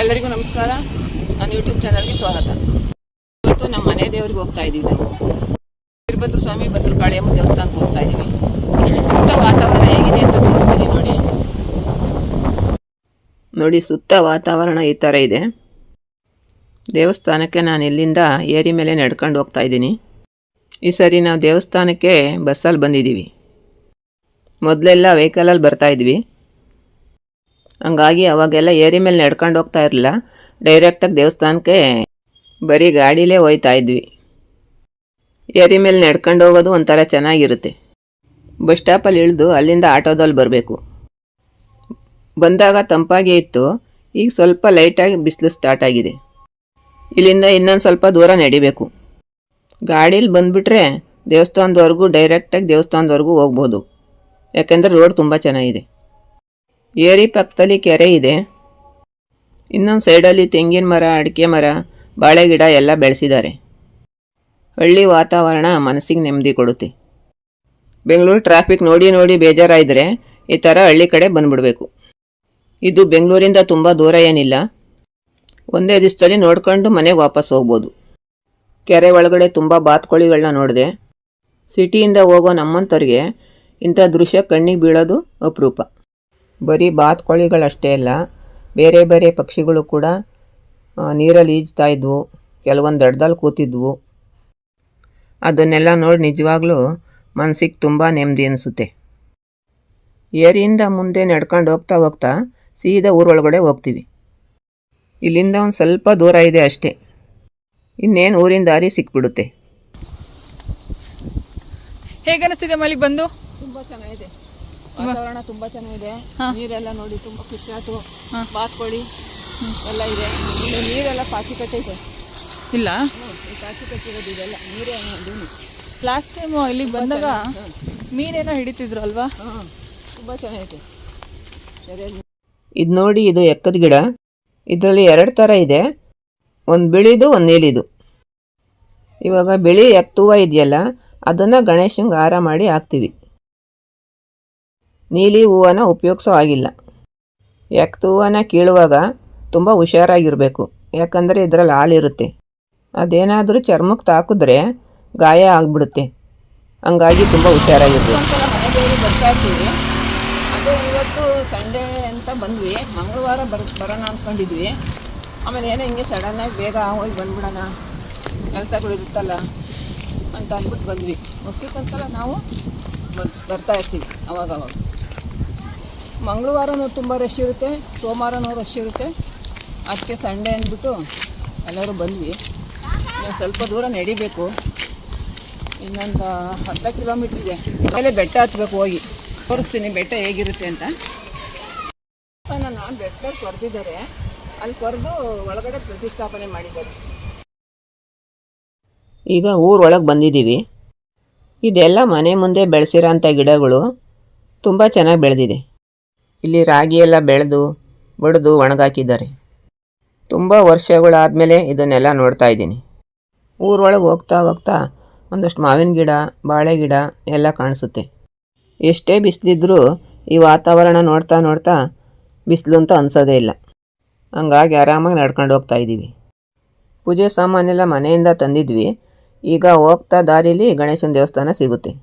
ಎಲ್ಲರಿಗೂ ನಮಸ್ಕಾರ. ನನ್ನ ಯೂಟ್ಯೂಬ್ ಚಾನಲ್ಗೆ ಸ್ವಾಗತ. ಇವತ್ತು ನಮ್ಮ ಮನೆ ದೇವರಿಗೆ ಹೋಗ್ತಾ ಇದ್ದೀವಿ. ನಾವು ವೀರಭದ್ರ ಸ್ವಾಮಿ ಭದ್ರಕಾಳಿಯಮ್ಮ ದೇವಸ್ಥಾನಕ್ಕೆ ಹೋಗ್ತಾ ಇದ್ದೀವಿ. ಸುತ್ತ ವಾತಾವರಣ ಹೇಗಿದೆ ಅಂತ ತೋರಿಸ್ತೀನಿ ನೋಡಿ. ಸುತ್ತ ವಾತಾವರಣ ಈ ಥರ ಇದೆ. ದೇವಸ್ಥಾನಕ್ಕೆ ನಾನು ಇಲ್ಲಿಂದ ಏರಿ ಮೇಲೆ ನಡ್ಕೊಂಡು ಹೋಗ್ತಾ ಇದ್ದೀನಿ. ಈ ಸರಿ ನಾವು ದೇವಸ್ಥಾನಕ್ಕೆ ಬಸ್ಸಲ್ಲಿ ಬಂದಿದ್ದೀವಿ. ಮೊದಲೆಲ್ಲ ವೆಹಿಕಲಲ್ಲಿ ಬರ್ತಾಯಿದ್ವಿ. ಹಂಗಾಗಿ ಅವಾಗೆಲ್ಲ ಏರಿ ಮೇಲೆ ನಡ್ಕೊಂಡು ಹೋಗ್ತಾ ಇರಲಿಲ್ಲ. ಡೈರೆಕ್ಟಾಗಿ ದೇವಸ್ಥಾನಕ್ಕೆ ಬರೀ ಗಾಡೀಲೇ ಹೋಗ್ತಾ ಇದ್ವಿ. ಏರಿ ಮೇಲೆ ನಡ್ಕೊಂಡು ಹೋಗೋದು ಒಂಥರ ಚೆನ್ನಾಗಿರುತ್ತೆ. ಬಸ್ ಸ್ಟಾಪಲ್ಲಿ ಇಳಿದು ಅಲ್ಲಿಂದ ಆಟೋದಲ್ಲಿ ಬರಬೇಕು. ಬಂದಾಗ ತಂಪಾಗಿ ಇತ್ತು. ಈಗ ಸ್ವಲ್ಪ ಲೈಟಾಗಿ ಬಿಸಿಲು ಸ್ಟಾರ್ಟ್ ಆಗಿದೆ. ಇಲ್ಲಿಂದ ಇನ್ನೊಂದು ಸ್ವಲ್ಪ ದೂರ ನಡಿಬೇಕು. ಗಾಡೀಲಿ ಬಂದುಬಿಟ್ರೆ ದೇವಸ್ಥಾನದವರೆಗೂ ಡೈರೆಕ್ಟಾಗಿ ದೇವಸ್ಥಾನದವರೆಗೂ ಹೋಗ್ಬೋದು. ಯಾಕೆಂದರೆ ರೋಡ್ ತುಂಬ ಚೆನ್ನಾಗಿದೆ. ಏರಿ ಪಕ್ಕದಲ್ಲಿ ಕೆರೆ ಇದೆ. ಇನ್ನೊಂದು ಸೈಡಲ್ಲಿ ತೆಂಗಿನ ಮರ, ಅಡಿಕೆ ಮರ, ಬಾಳೆ ಗಿಡ ಎಲ್ಲ ಬೆಳೆಸಿದ್ದಾರೆ. ಹಳ್ಳಿ ವಾತಾವರಣ ಮನಸ್ಸಿಗೆ ನೆಮ್ಮದಿ ಕೊಡುತ್ತೆ. ಬೆಂಗಳೂರು ಟ್ರಾಫಿಕ್ ನೋಡಿ ಬೇಜಾರಾಯಿದ್ರೆ ಈ ಥರ ಹಳ್ಳಿ ಕಡೆ ಬಂದುಬಿಡಬೇಕು. ಇದು ಬೆಂಗಳೂರಿಂದ ತುಂಬ ದೂರ ಏನಿಲ್ಲ. ಒಂದೇ ದಿವಸದಲ್ಲಿ ನೋಡ್ಕೊಂಡು ಮನೆಗೆ ವಾಪಸ್ ಹೋಗ್ಬೋದು. ಕೆರೆ ಒಳಗಡೆ ತುಂಬ ಬಾತುಕೋಳಿಗಳನ್ನ ನೋಡಿದೆ. ಸಿಟಿಯಿಂದ ಹೋಗೋ ನಮ್ಮಂಥವ್ರಿಗೆ ಇಂಥ ದೃಶ್ಯ ಕಣ್ಣಿಗೆ ಬೀಳೋದು ಅಪರೂಪ. ಬರೀ ಬಾತುಕೋಳಿಗಳಷ್ಟೇ ಅಲ್ಲ, ಬೇರೆ ಬೇರೆ ಪಕ್ಷಿಗಳು ಕೂಡ ನೀರಲ್ಲಿ ಈಜ್ತಾ ಇದ್ವು. ಕೆಲವೊಂದು ದಡದಲ್ಲಿ ಕೂತಿದ್ವು. ಅದನ್ನೆಲ್ಲ ನೋಡಿ ನಿಜವಾಗ್ಲೂ ಮನಸ್ಸಿಗೆ ತುಂಬ ನೆಮ್ಮದಿ ಅನಿಸುತ್ತೆ. ಏರಿಯಿಂದ ಮುಂದೆ ನಡ್ಕೊಂಡು ಹೋಗ್ತಾ ಸೀದಾ ಊರೊಳಗಡೆ ಹೋಗ್ತೀವಿ. ಇಲ್ಲಿಂದ ಒಂದು ಸ್ವಲ್ಪ ದೂರ ಇದೆ ಅಷ್ಟೇ. ಇನ್ನೇನು ಊರಿನ ದಾರಿ ಸಿಕ್ಬಿಡುತ್ತೆ. ಹೇಗೆ ಅನಿಸ್ತಿದೆ ಮಲ್ಲಿಗೆ ಬಂದು? ತುಂಬ ಚೆನ್ನಾಗಿದೆ. ವಾತಾವರಣ ತುಂಬ ಚೆನ್ನಾಗಿದೆ. ನೀರೆಲ್ಲ ನೋಡಿ ತುಂಬ ಖುಷಿ ಆಯ್ತು. ಬಾತುಕೋಳಿ ಎಲ್ಲ ಇದೆ. ಇಲ್ಲಿ ನೀರೆಲ್ಲ ಪಾಚಿ ಕಟ್ಟೈತೆ. ಇಲ್ಲ, ಪಾಚಿ ಕಟ್ಟಿರೋದು ಇದೆಲ್ಲ ನೀರೇ. ಲಾಸ್ಟ್ ಟೈಮ್ ಇಲ್ಲಿಗೆ ಬಂದಾಗ ಮೀನೇನೋ ಹಿಡಿತಿದ್ರು ಅಲ್ವಾ? ತುಂಬ ಚೆನ್ನಾಗೈತೆ. ಇದು ನೋಡಿ, ಇದು ಎಕ್ಕದ ಗಿಡ. ಇದರಲ್ಲಿ 2 ಥರ ಇದೆ. ಒಂದು ಬಿಳಿದು, ಒಂದು ನೀಲಿದು. ಇವಾಗ ಬಿಳಿ ಎಕ್ತೂವ ಇದೆಯಲ್ಲ, ಅದನ್ನು ಗಣೇಶಂಗೆ ಹಾರ ಮಾಡಿ ಹಾಕ್ತೀವಿ. ನೀಲಿ ಹೂವನ್ನ ಉಪಯೋಗಿಸೋ ಆಗಿಲ್ಲ. ಎಕ್ತೂವನ್ನ ಕೀಳುವಾಗ ತುಂಬ ಹುಷಾರಾಗಿರಬೇಕು. ಯಾಕಂದರೆ ಇದರಲ್ಲಿ ಹಾಲಿರುತ್ತೆ. ಅದೇನಾದರೂ ಚರ್ಮಕ್ಕೆ ತಾಕಿದ್ರೆ ಗಾಯ ಆಗಿಬಿಡುತ್ತೆ. ಹಂಗಾಗಿ ತುಂಬ ಹುಷಾರಾಗಿರ್ಬೇಕು. ಮನೆ ದೇವರಿಗೆ ಬರ್ತಾ ಇರ್ತೀವಿ. ಅದು ಇವತ್ತು ಸಂಡೇ ಅಂತ ಬಂದ್ವಿ. ಮಂಗಳವಾರ ಬರೋಣ ಅಂದ್ಕೊಂಡಿದ್ವಿ. ಆಮೇಲೆ ಏನೋ ಹಿಂಗೆ ಸಡನ್ನಾಗಿ ಬೇಗ ಹೋಗಿ ಬಂದ್ಬಿಡೋಣ, ಕೆಲಸಗಳು ಇರುತ್ತಲ್ಲ ಅಂತ ಅಂದ್ಬಿಟ್ಟು ಬಂದ್ವಿ. ವರ್ಷಕ್ಕೊಂದ್ಸಲ ನಾವು ಬರ್ತಾ ಇರ್ತೀವಿ ಅವಾಗವಾಗ. ಮಂಗಳವಾರನೂ ತುಂಬ ರಶ್ ಇರುತ್ತೆ, ಸೋಮವಾರನೂ ರಶ್ ಇರುತ್ತೆ. ಅದಕ್ಕೆ ಸಂಡೇ ಅಂದ್ಬಿಟ್ಟು ಎಲ್ಲರೂ ಬಂದ್ವಿ. ಇನ್ನು ಸ್ವಲ್ಪ ದೂರ ನಡಿಬೇಕು. ಇನ್ನೊಂದು 10 ಕಿಲೋಮೀಟ್ರ್ ಇದೆ. ಆಮೇಲೆ ಬೆಟ್ಟ ಹತ್ಬೇಕು. ಹೋಗಿ ತೋರಿಸ್ತೀನಿ ಬೆಟ್ಟ ಹೇಗಿರುತ್ತೆ ಅಂತ. ನಾನು ಬೆಟ್ಟದಲ್ಲಿ ಕೊರೆದಿದ್ದಾರೆ. ಅಲ್ಲಿ ಕೊರೆದು ಒಳಗಡೆ ಪ್ರತಿಷ್ಠಾಪನೆ ಮಾಡಿದ್ದಾರೆ. ಈಗ ಊರೊಳಗೆ ಬಂದಿದ್ದೀವಿ. ಇದೆಲ್ಲ ಮನೆ ಮುಂದೆ ಬೆಳೆಸಿರೋಂಥ ಗಿಡಗಳು ತುಂಬ ಚೆನ್ನಾಗಿ ಬೆಳೆದಿದೆ. ಇಲ್ಲಿ ರಾಗಿ ಎಲ್ಲ ಬೆಳೆದು ಬಡಿದು ಒಣಗಾಕಿದ್ದಾರೆ. ತುಂಬ ವರ್ಷಗಳಾದಮೇಲೆ ಇದನ್ನೆಲ್ಲ ನೋಡ್ತಾ ಇದ್ದೀನಿ. ಊರೊಳಗೆ ಹೋಗ್ತಾ ಒಂದಷ್ಟು ಮಾವಿನ ಗಿಡ, ಬಾಳೆ ಗಿಡ ಎಲ್ಲ ಕಾಣಿಸುತ್ತೆ. ಎಷ್ಟೇ ಬಿಸಿಲಿದ್ರೂ ಈ ವಾತಾವರಣ ನೋಡ್ತಾ ಬಿಸಿಲು ಅಂತ ಅನಿಸೋದೇ ಇಲ್ಲ. ಹಂಗಾಗಿ ಆರಾಮಾಗಿ ನಡ್ಕೊಂಡು ಹೋಗ್ತಾ ಇದ್ದೀವಿ. ಪೂಜೆ ಸಾಮಾನೆಲ್ಲ ಮನೆಯಿಂದ ತಂದಿದ್ವಿ. ಈಗ ಹೋಗ್ತಾ ದಾರಿಲಿ ಗಣೇಶನ ದೇವಸ್ಥಾನ ಸಿಗುತ್ತೆ.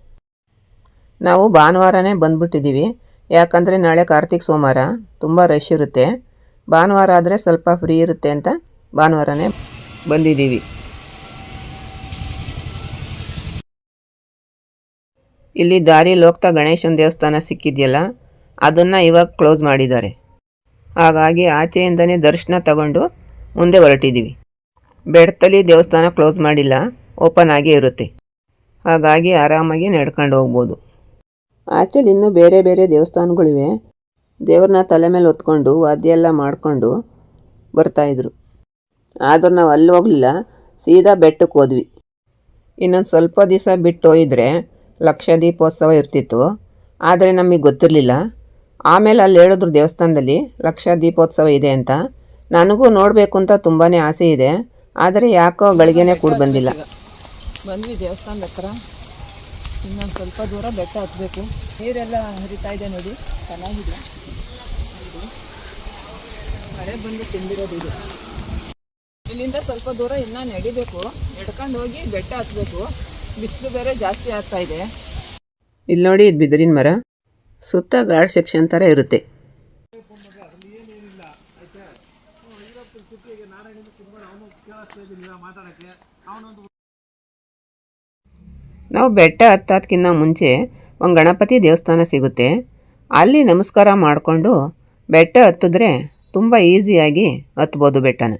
ನಾವು ಭಾನುವಾರನೇ ಬಂದುಬಿಟ್ಟಿದ್ದೀವಿ. ಯಾಕಂದರೆ ನಾಳೆ ಕಾರ್ತಿಕ್ ಸೋಮವಾರ, ತುಂಬ ರಶ್ ಇರುತ್ತೆ. ಭಾನುವಾರ ಆದರೆ ಸ್ವಲ್ಪ ಫ್ರೀ ಇರುತ್ತೆ ಅಂತ ಭಾನುವಾರನೇ ಬಂದಿದ್ದೀವಿ. ಇಲ್ಲಿ ದಾರಿಲಿ ಹೋಗ್ತಾ ಗಣೇಶನ ದೇವಸ್ಥಾನ ಸಿಕ್ಕಿದೆಯಲ್ಲ, ಅದನ್ನು ಇವಾಗ ಕ್ಲೋಸ್ ಮಾಡಿದ್ದಾರೆ. ಹಾಗಾಗಿ ಆಚೆಯಿಂದನೇ ದರ್ಶನ ತಗೊಂಡು ಮುಂದೆ ಹೊರಟಿದ್ದೀವಿ. ಬೆಟ್ಟದಲ್ಲಿ ದೇವಸ್ಥಾನ ಕ್ಲೋಸ್ ಮಾಡಿಲ್ಲ, ಓಪನ್ ಆಗೇ ಇರುತ್ತೆ. ಹಾಗಾಗಿ ಆರಾಮಾಗಿ ನಡ್ಕೊಂಡು ಹೋಗ್ಬೋದು. ಆಚೆಲಿ ಇನ್ನೂ ಬೇರೆ ಬೇರೆ ದೇವಸ್ಥಾನಗಳಿವೆ. ದೇವ್ರನ್ನ ತಲೆ ಮೇಲೆ ಹೊತ್ಕೊಂಡು ವಾದ್ಯ ಎಲ್ಲ ಮಾಡಿಕೊಂಡು ಬರ್ತಾಯಿದ್ರು. ಆದರೂ ನಾವು ಅಲ್ಲಿ ಹೋಗಲಿಲ್ಲ, ಸೀದಾ ಬೆಟ್ಟಕ್ಕೆ ಹೋದ್ವಿ. ಇನ್ನೊಂದು ಸ್ವಲ್ಪ ದಿವಸ ಬಿಟ್ಟು ಹೋಗಿದ್ರೆ ಲಕ್ಷ ದೀಪೋತ್ಸವ ಇರ್ತಿತ್ತು. ಆದರೆ ನಮಗೆ ಗೊತ್ತಿರಲಿಲ್ಲ. ಆಮೇಲೆ ಅಲ್ಲಿ ಹೇಳಿದ್ರು ದೇವಸ್ಥಾನದಲ್ಲಿ ಲಕ್ಷ ದೀಪೋತ್ಸವ ಇದೆ ಅಂತ. ನನಗೂ ನೋಡಬೇಕು ಅಂತ ತುಂಬಾ ಆಸೆ ಇದೆ. ಆದರೆ ಯಾಕೋ ಗಳಿಗೆನೇ ಕೂಡ ಬಂದಿಲ್ಲ. ಬಂದ್ವಿ ದೇವಸ್ಥಾನದ ಹತ್ರ. ಇನ್ನೊಂದು ಸ್ವಲ್ಪ ದೂರ ಬೆಟ್ಟ ಹತ್ತಬೇಕು. ನೀರೆಲ್ಲ ಹರಿತಾ ಇದೆ ನೋಡಿ, ಚೆನ್ನಾಗಿದೆ. ಮಳೆ ಬಂದು ತುಂಬಿರೋದು ಇದು. ಇಲ್ಲಿಂದ ಸ್ವಲ್ಪ ದೂರ ಇನ್ನೂ ನಡಿಬೇಕು, ನಡ್ಕೊಂಡು ಹೋಗಿ ಬೆಟ್ಟ ಹತ್ಬೇಕು. ಬಿಸಿಲು ಬೇರೆ ಜಾಸ್ತಿ ಆಗ್ತಾ ಇದೆ. ಇಲ್ಲಿ ನೋಡಿ, ಇದು ಬಿದಿರಿನ ಮರ, ಸುತ್ತ ಗಾರ್ಡ್ ಸೆಕ್ಷನ್ ಥರ ಇರುತ್ತೆ. ನಾವು ಬೆಟ್ಟ ಹತ್ತೋದಕ್ಕಿಂತ ಮುಂಚೆ ಒಂದು ಗಣಪತಿ ದೇವಸ್ಥಾನ ಸಿಗುತ್ತೆ. ಅಲ್ಲಿ ನಮಸ್ಕಾರ ಮಾಡಿಕೊಂಡು ಬೆಟ್ಟ ಹತ್ತಿದ್ರೆ ತುಂಬ ಈಸಿಯಾಗಿ ಹತ್ಬೋದು ಬೆಟ್ಟನ.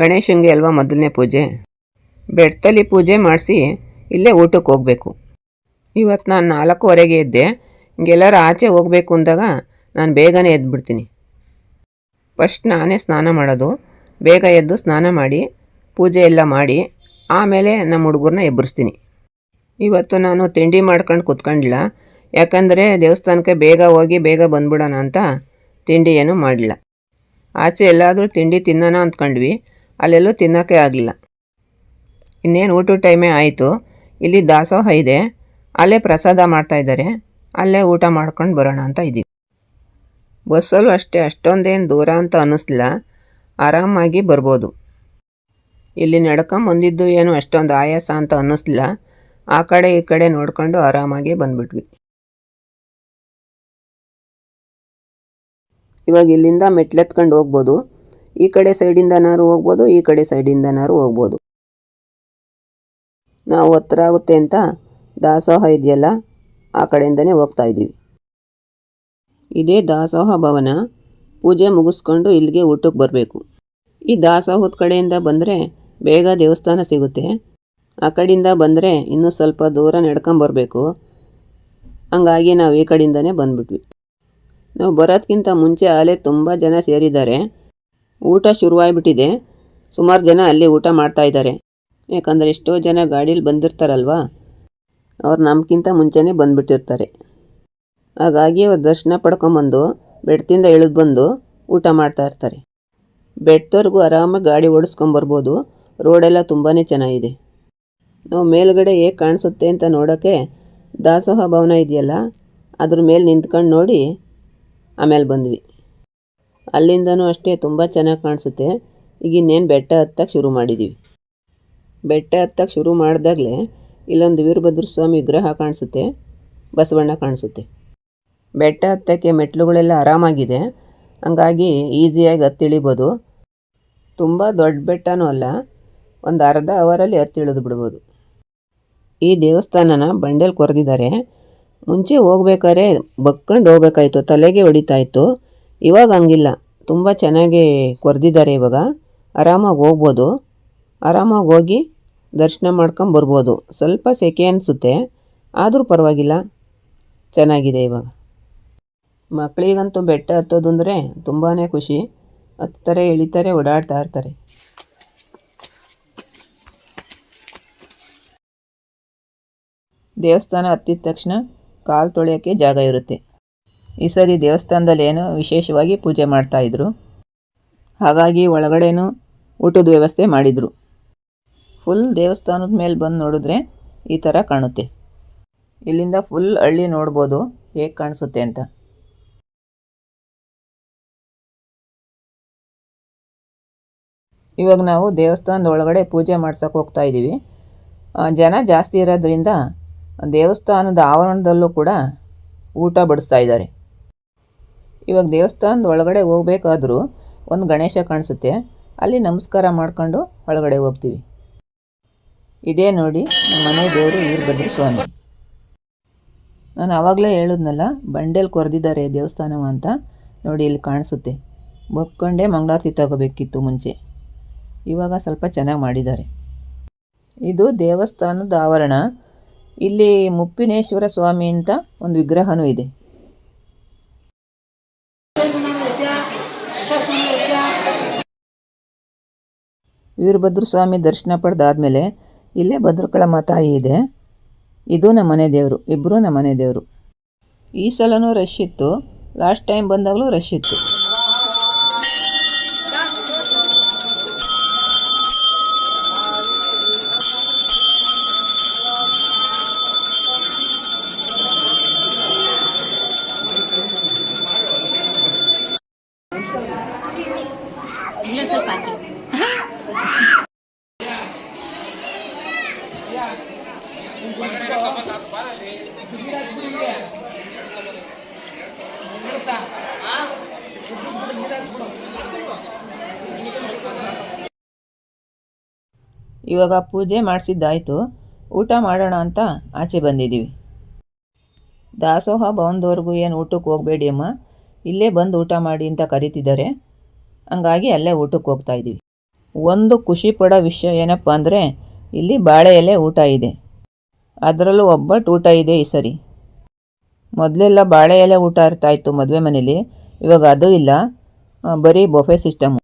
ಗಣೇಶನಿಗೆ ಅಲ್ವಾ ಮೊದಲನೇ ಪೂಜೆ. ಬೆಟ್ಟದಲ್ಲಿ ಪೂಜೆ ಮಾಡಿಸಿ ಇಲ್ಲೇ ಊಟಕ್ಕೆ ಹೋಗಬೇಕು. ಇವತ್ತು ನಾನು 4:15ಗೆ ಎದ್ದೆ. ಹಿಂಗೆಲ್ಲರೂ ಆಚೆ ಹೋಗಬೇಕು ಅಂದಾಗ ನಾನು ಬೇಗನೆ ಎದ್ಬಿಡ್ತೀನಿ. ಫಸ್ಟ್ ನಾನೇ ಸ್ನಾನ ಮಾಡೋದು. ಬೇಗ ಎದ್ದು ಸ್ನಾನ ಮಾಡಿ ಪೂಜೆ ಎಲ್ಲ ಮಾಡಿ ಆಮೇಲೆ ನಮ್ಮ ಹುಡುಗರನ್ನ ಎಬ್ಬರಿಸ್ತೀನಿ. ಇವತ್ತು ನಾನು ತಿಂಡಿ ಮಾಡ್ಕೊಂಡು ಕೂತ್ಕೊಂಡಿಲ್ಲ, ಯಾಕಂದರೆ ದೇವಸ್ಥಾನಕ್ಕೆ ಬೇಗ ಹೋಗಿ ಬೇಗ ಬಂದ್ಬಿಡೋಣ ಅಂತ ತಿಂಡಿ ಏನೂ ಮಾಡಲಿಲ್ಲ. ಆಚೆ ಎಲ್ಲಾದರೂ ತಿಂಡಿ ತಿನ್ನೋಣ ಅಂದ್ಕೊಂಡ್ವಿ, ಅಲ್ಲೆಲ್ಲೂ ತಿನ್ನೋಕ್ಕೆ ಆಗಲಿಲ್ಲ. ಇನ್ನೇನು ಊಟದ ಟೈಮೇ ಆಯಿತು. ಇಲ್ಲಿ ದಾಸೋಹ ಇದೆ, ಅಲ್ಲೇ ಪ್ರಸಾದ ಮಾಡ್ತಾಯಿದ್ದಾರೆ, ಅಲ್ಲೇ ಊಟ ಮಾಡ್ಕೊಂಡು ಬರೋಣ ಅಂತ ಇದ್ದೀವಿ. ಬಸ್ಸಲ್ಲೂ ಅಷ್ಟೇ ಅಷ್ಟೊಂದೇನು ದೂರ ಅಂತ ಅನ್ನಿಸ್ಲಿಲ್ಲ, ಆರಾಮಾಗಿ ಬರ್ಬೋದು. ಇಲ್ಲಿ ನಡ್ಕೊಂಬಂದಿದ್ದು ಏನು ಅಷ್ಟೊಂದು ಆಯಾಸ ಅಂತ ಅನ್ನಿಸ್ಲಿಲ್ಲ. ಆ ಕಡೆ ಈ ಕಡೆ ನೋಡ್ಕೊಂಡು ಆರಾಮಾಗಿ ಬಂದ್ಬಿಟ್ವಿ. ಇವಾಗ ಇಲ್ಲಿಂದ ಮೆಟ್ಲೆತ್ಕೊಂಡು ಹೋಗ್ಬೋದು. ಈ ಕಡೆ ಸೈಡಿಂದನಾರು ಹೋಗ್ಬೋದು, ಈ ಕಡೆ ಸೈಡಿಂದನಾರು ಹೋಗ್ಬೋದು. ನಾವು ಹತ್ರ ಆಗುತ್ತೆ ಅಂತ ದಾಸೋಹ ಇದೆಯಲ್ಲ, ಆ ಕಡೆಯಿಂದನೇ ಹೋಗ್ತಾ ಇದ್ದೀವಿ. ಇದೇ ದಾಸೋಹ ಭವನ. ಪೂಜೆ ಮುಗಿಸ್ಕೊಂಡು ಇಲ್ಲಿಗೆ ಊಟಕ್ಕೆ ಬರಬೇಕು. ಈ ದಾಸೋಹದ ಕಡೆಯಿಂದ ಬಂದರೆ ಬೇಗ ದೇವಸ್ಥಾನ ಸಿಗುತ್ತೆ. ಆ ಕಡೆಯಿಂದ ಬಂದರೆ ಇನ್ನೂ ಸ್ವಲ್ಪ ದೂರ ನಡ್ಕೊಂಬರ್ಬೇಕು. ಹಂಗಾಗಿ ನಾವು ಈ ಕಡೆಯಿಂದನೇ ಬಂದ್ಬಿಟ್ವಿ. ನಾವು ಬರೋದಕ್ಕಿಂತ ಮುಂಚೆ ಅಲ್ಲೇ ತುಂಬ ಜನ ಸೇರಿದ್ದಾರೆ. ಊಟ ಶುರುವಾಗ್ಬಿಟ್ಟಿದೆ. ಸುಮಾರು ಜನ ಅಲ್ಲಿ ಊಟ ಮಾಡ್ತಾಯಿದ್ದಾರೆ. ಯಾಕಂದರೆ ಎಷ್ಟೋ ಜನ ಗಾಡೀಲಿ ಬಂದಿರ್ತಾರಲ್ವ, ಅವ್ರು ನಮಗಿಂತ ಮುಂಚೆನೇ ಬಂದುಬಿಟ್ಟಿರ್ತಾರೆ. ಹಾಗಾಗಿ ಅವ್ರು ದರ್ಶನ ಪಡ್ಕೊಂಬಂದು ಬೆಟ್ಟದಿಂದ ಇಳಿದು ಬಂದು ಊಟ ಮಾಡ್ತಾಯಿರ್ತಾರೆ. ಬೆಟ್ಟದವರೆಗೂ ಆರಾಮಾಗಿ ಗಾಡಿ ಓಡಿಸ್ಕೊಂಬರ್ಬೋದು. ರೋಡೆಲ್ಲ ತುಂಬಾ ಚೆನ್ನಾಗಿದೆ. ನಾವು ಮೇಲ್ಗಡೆ ಹೇಗೆ ಕಾಣಿಸುತ್ತೆ ಅಂತ ನೋಡೋಕ್ಕೆ ದಾಸೋಹ ಭವನ ಇದೆಯಲ್ಲ, ಅದ್ರ ಮೇಲೆ ನಿಂತ್ಕೊಂಡು ನೋಡಿ ಆಮೇಲೆ ಬಂದ್ವಿ. ಅಲ್ಲಿಂದನೂ ಅಷ್ಟೇ ತುಂಬ ಚೆನ್ನಾಗಿ ಕಾಣಿಸುತ್ತೆ. ಈಗ ಇನ್ನೇನು ಬೆಟ್ಟ ಹತ್ತಕ್ಕೆ ಶುರು ಮಾಡಿದ್ದೀವಿ. ಬೆಟ್ಟ ಹತ್ತಕ್ಕೆ ಶುರು ಮಾಡಿದಾಗಲೇ ಇಲ್ಲೊಂದು ವೀರಭದ್ರ ಸ್ವಾಮಿ ವಿಗ್ರಹ ಕಾಣಿಸುತ್ತೆ, ಬಸವಣ್ಣ ಕಾಣಿಸುತ್ತೆ. ಬೆಟ್ಟ ಹತ್ತಕ್ಕೆ ಮೆಟ್ಲುಗಳೆಲ್ಲ ಆರಾಮಾಗಿದೆ, ಹಂಗಾಗಿ ಈಸಿಯಾಗಿ ಹತ್ತಿಳಿಬೋದು. ತುಂಬ ದೊಡ್ಡ ಬೆಟ್ಟನೂ ಅಲ್ಲ, ಒಂದು ಅರ್ಧ ಅವರಲ್ಲಿ ಹತ್ತಿಳಿದು ಬಿಡ್ಬೋದು. ಈ ದೇವಸ್ಥಾನನ ಬಂಡೆಯಲ್ಲಿ ಕೊರೆದಿದ್ದಾರೆ. ಮುಂಚೆ ಹೋಗ್ಬೇಕಾದ್ರೆ ಬಗ್ಕೊಂಡು ಹೋಗ್ಬೇಕಾಯ್ತು, ತಲೆಗೆ ಹೊಡಿತಾಯಿತ್ತು. ಇವಾಗ ಹಂಗಿಲ್ಲ, ತುಂಬ ಚೆನ್ನಾಗಿ ಕೊರೆದಿದ್ದಾರೆ. ಇವಾಗ ಆರಾಮಾಗಿ ಹೋಗ್ಬೋದು. ಆರಾಮಾಗಿ ಹೋಗಿ ದರ್ಶನ ಮಾಡ್ಕೊಂಬರ್ಬೋದು. ಸ್ವಲ್ಪ ಸೆಕೆ ಅನಿಸುತ್ತೆ, ಆದರೂ ಪರವಾಗಿಲ್ಲ, ಚೆನ್ನಾಗಿದೆ. ಇವಾಗ ಮಕ್ಕಳಿಗಂತೂ ಬೆಟ್ಟ ಹತ್ತೋದು ಅಂದರೆ ತುಂಬಾ ಖುಷಿ. ಹತ್ತಾರೆ, ಇಳಿತಾರೆ, ಓಡಾಡ್ತಾ ಇರ್ತಾರೆ. ದೇವಸ್ಥಾನ ಹತ್ತಿದ ತಕ್ಷಣ ಕಾಲು ತೊಳೆಯೋಕ್ಕೆ ಜಾಗ ಇರುತ್ತೆ. ಈ ಸರಿ ದೇವಸ್ಥಾನದಲ್ಲಿ ಏನೋ ವಿಶೇಷವಾಗಿ ಪೂಜೆ ಮಾಡ್ತಾಯಿದ್ರು, ಹಾಗಾಗಿ ಒಳಗಡೆನೂ ಊಟದ ವ್ಯವಸ್ಥೆ ಮಾಡಿದರು. ಫುಲ್ ದೇವಸ್ಥಾನದ ಮೇಲೆ ಬಂದು ನೋಡಿದ್ರೆ ಈ ಥರ ಕಾಣುತ್ತೆ. ಇಲ್ಲಿಂದ ಫುಲ್ ಹಳ್ಳಿ ನೋಡ್ಬೋದು ಹೇಗೆ ಕಾಣಿಸುತ್ತೆ ಅಂತ. ಇವಾಗ ನಾವು ದೇವಸ್ಥಾನದ ಒಳಗಡೆ ಪೂಜೆ ಮಾಡ್ಸೋಕೆ ಹೋಗ್ತಾ ಇದ್ದೀವಿ. ಜನ ಜಾಸ್ತಿ ಇರೋದ್ರಿಂದ ದೇವಸ್ಥಾನದ ಆವರಣದಲ್ಲೂ ಕೂಡ ಊಟ ಬಡಿಸ್ತಾ ಇದ್ದಾರೆ. ಇವಾಗ ದೇವಸ್ಥಾನದ ಒಳಗಡೆ ಹೋಗಬೇಕಾದ್ರೂ ಒಂದು ಗಣೇಶ ಕಾಣಿಸುತ್ತೆ, ಅಲ್ಲಿ ನಮಸ್ಕಾರ ಮಾಡ್ಕೊಂಡು ಒಳಗಡೆ ಹೋಗ್ತೀವಿ. ಇದೇ ನೋಡಿ ನಮ್ಮ ಮನೆ ದೇವರು ವೀರಭದ್ರ ಸ್ವಾಮಿ. ನಾನು ಆವಾಗಲೇ ಹೇಳಿದ್ನಲ್ಲ, ಬಂಡೆಯಲ್ಲಿ ಕೊರೆದಿದ್ದಾರೆ ದೇವಸ್ಥಾನವ ಅಂತ. ನೋಡಿ ಇಲ್ಲಿ ಕಾಣಿಸುತ್ತೆ. ಬಗ್ಕೊಂಡೇ ಮಂಗಳಾರತಿ ತಗೋಬೇಕಿತ್ತು ಮುಂಚೆ, ಇವಾಗ ಸ್ವಲ್ಪ ಚೆನ್ನಾಗಿ ಮಾಡಿದ್ದಾರೆ. ಇದು ದೇವಸ್ಥಾನದ ಆವರಣ. ಇಲ್ಲಿ ಮುಪ್ಪಿನೇಶ್ವರ ಸ್ವಾಮಿ ಅಂತ ಒಂದು ವಿಗ್ರಹನೂ ಇದೆ. ವೀರಭದ್ರ ಸ್ವಾಮಿ ದರ್ಶನ ಪಡೆದಾದ್ಮೇಲೆ ಇಲ್ಲೇ ಭದ್ರಕಾಳಮ್ಮ ತಾಯಿ ಇದೆ. ಇದು ನಮ್ಮ ಮನೆ ದೇವರು, ಇಬ್ಬರು ನಮ್ಮ ಮನೆ ದೇವರು. ಈ ಸಲನೂ ರಶ್ ಇತ್ತು, ಲಾಸ್ಟ್ ಟೈಮ್ ಬಂದಾಗಲೂ ರಶ್ ಇತ್ತು. ಇಲ್ಲ ಸ್ವಲ್ಪ ಹಾಕಿ. ಇವಾಗ ಪೂಜೆ ಮಾಡಿಸಿದ್ದಾಯಿತು, ಊಟ ಮಾಡೋಣ ಅಂತ ಆಚೆ ಬಂದಿದ್ದೀವಿ. ದಾಸೋಹ ಭವನದವರೆಗೂ ಏನು ಊಟಕ್ಕೆ ಹೋಗಬೇಡಿ ಅಮ್ಮ, ಇಲ್ಲೇ ಬಂದು ಊಟ ಮಾಡಿ ಅಂತ ಕರೀತಿದ್ದಾರೆ. ಹಂಗಾಗಿ ಅಲ್ಲೇ ಊಟಕ್ಕೆ ಹೋಗ್ತಾಯಿದ್ದೀವಿ. ಒಂದು ಖುಷಿ ಪಡೋ ವಿಷಯ ಏನಪ್ಪ ಅಂದರೆ ಇಲ್ಲಿ ಬಾಳೆ ಎಲೆ ಊಟ ಇದೆ, ಅದರಲ್ಲೂ ಒಬ್ಬಟ್ಟು ಊಟ ಇದೆ ಈ ಸರಿ. ಮೊದಲೆಲ್ಲ ಬಾಳೆ ಎಲೆ ಊಟ ಇರ್ತಾಯಿತ್ತು ಮದುವೆ ಮನೇಲಿ, ಇವಾಗ ಅದು ಇಲ್ಲ, ಬರೀ ಬೊಫೆ ಸಿಸ್ಟಮು.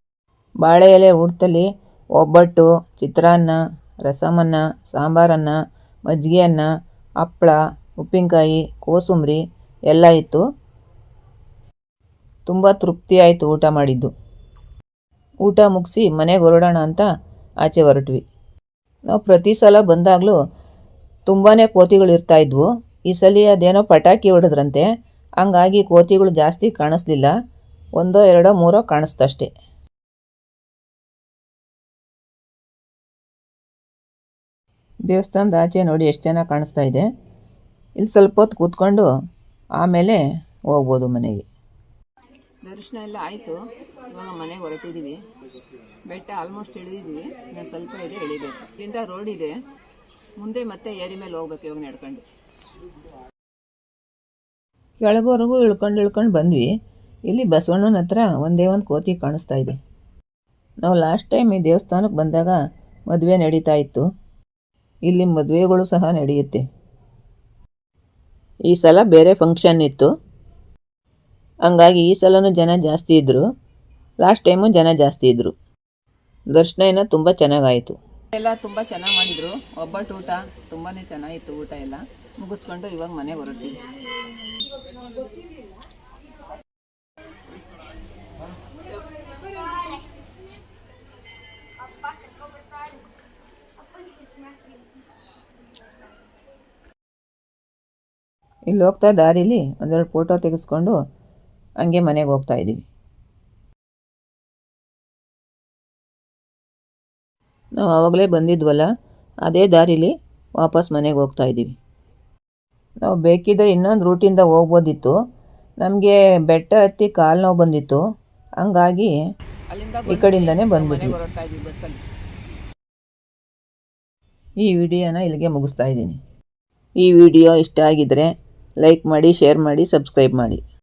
ಬಾಳೆ ಎಲೆ ಊಟದಲ್ಲಿ ಒಬ್ಬಟ್ಟು, ಚಿತ್ರಾನ್ನ, ರಸಮನ್ನ, ಸಾಂಬಾರನ್ನ, ಮಜ್ಜಿಗೆ ಅನ್ನ, ಹಪ್ಪಳ, ಉಪ್ಪಿನಕಾಯಿ, ಕೋಸಂಬರಿ ಎಲ್ಲ ಇತ್ತು. ತುಂಬ ತೃಪ್ತಿ ಆಯಿತು ಊಟ ಮಾಡಿದ್ದು. ಊಟ ಮುಗಿಸಿ ಮನೆಗೆ ಹೊರಡೋಣ ಅಂತ ಆಚೆ ಹೊರಟ್ವಿ. ನಾವು ಪ್ರತಿ ಸಲ ಬಂದಾಗಲೂ ತುಂಬಾ ಕೋತಿಗಳು ಇರ್ತಾಯಿದ್ವು. ಈ ಸಲ ಅದೇನೋ ಪಟಾಕಿ ಹೊಡೆದ್ರಂತೆ, ಹಂಗಾಗಿ ಕೋತಿಗಳು ಜಾಸ್ತಿ ಕಾಣಿಸ್ಲಿಲ್ಲ, ಒಂದೋ ಎರಡೋ ಮೂರೋ ಕಾಣಿಸ್ತಷ್ಟೇ. ದೇವಸ್ಥಾನದ ಆಚೆ ನೋಡಿ ಎಷ್ಟು ಚೆನ್ನಾಗಿ ಕಾಣಿಸ್ತಾ ಇದೆ. ಇಲ್ಲಿ ಸ್ವಲ್ಪ ಹೊತ್ತು ಕೂತ್ಕೊಂಡು ಆಮೇಲೆ ಹೋಗ್ಬೋದು ಮನೆಗೆ. ದರ್ಶನ ಎಲ್ಲ ಆಯಿತು, ಇವಾಗ ಮನೆಗೆ ಹೊರಟಿದ್ದೀವಿ. ಬೆಟ್ಟ ಆಲ್ಮೋಸ್ಟ್ ಇಳಿದಿದ್ವಿ, ಇನ್ನು ಸ್ವಲ್ಪ ಇದೆ ಇಳಿಬೇಕು. ಇಲ್ಲಿಂದ ರೋಡ್ ಇದೆ, ಮುಂದೆ ಮತ್ತೆ ಏರಿ ಮೇಲೆ ಹೋಗ್ಬೇಕು ಇವಾಗ ನಡ್ಕೊಂಡು. ಕೆಳಗೋವರೆಗೂ ಇಳ್ಕೊಂಡು ಬಂದ್ವಿ. ಇಲ್ಲಿ ಬಸವಣ್ಣನ ಹತ್ರ ಒಂದೇ ಒಂದು ಕೋತಿ ಕಾಣಿಸ್ತಾ ಇದೆ. ನಾವು ಲಾಸ್ಟ್ ಟೈಮ್ ಈ ದೇವಸ್ಥಾನಕ್ಕೆ ಬಂದಾಗ ಮದುವೆ ನಡೀತಾ ಇತ್ತು. ಇಲ್ಲಿ ಮದುವೆಗಳು ಸಹ ನಡೆಯುತ್ತೆ. ಈ ಸಲ ಬೇರೆ ಫಂಕ್ಷನ್ ಇತ್ತು, ಹಂಗಾಗಿ ಈ ಸಲನೂ ಜನ ಜಾಸ್ತಿ ಇದ್ದರು. ಲಾಸ್ಟ್ ಟೈಮು ಜನ ಜಾಸ್ತಿ ಇದ್ದರು. ದರ್ಶನ ಏನೋ ತುಂಬ ಚೆನ್ನಾಗಾಯಿತು. ಎಲ್ಲ ತುಂಬ ಚೆನ್ನಾಗಿ ಮಾಡಿದರು. ಒಬ್ಬಟ್ಟು ಊಟ ತುಂಬಾ ಚೆನ್ನಾಗಿತ್ತು. ಊಟ ಎಲ್ಲ ಮುಗಿಸ್ಕೊಂಡು ಇವಾಗ ಮನೆಗೆ ಹೊರಡ್ತೀವಿ. ಇಲ್ಲಿ ಹೋಗ್ತಾ ದಾರಿಲಿ ಒಂದೆರಡು ಫೋಟೋ ತೆಗೆಸ್ಕೊಂಡು ಹಂಗೆ ಮನೆಗೆ ಹೋಗ್ತಾ ಇದ್ದೀವಿ. ನಾವು ಆವಾಗಲೇ ಬಂದಿದ್ವಲ್ಲ, ಅದೇ ದಾರಿಲಿ ವಾಪಸ್ ಮನೆಗೆ ಹೋಗ್ತಾ ಇದ್ದೀವಿ. ನಾವು ಬೇಕಿದ್ದರೆ ಇನ್ನೊಂದು ರೂಟಿಂದ ಹೋಗ್ಬೋದಿತ್ತು, ನಮಗೆ ಬೆಟ್ಟ ಹತ್ತಿ ಕಾಲು ನೋವು ಬಂದಿತ್ತು, ಹಂಗಾಗಿ ಈ ಕಡೆಯಿಂದನೇ ಬಂದ್ಬಿಟ್ವಿ. ಈ ವಿಡಿಯೋನ ಇಲ್ಲಿಗೆ ಮುಗಿಸ್ತಾ ಇದ್ದೀನಿ. ಈ ವಿಡಿಯೋ ಇಷ್ಟ ಆಗಿದ್ರೆ ಲೈಕ್ ಮಾಡಿ, ಶೇರ್ ಮಾಡಿ, ಸಬ್ಸ್ಕ್ರೈಬ್ ಮಾಡಿ.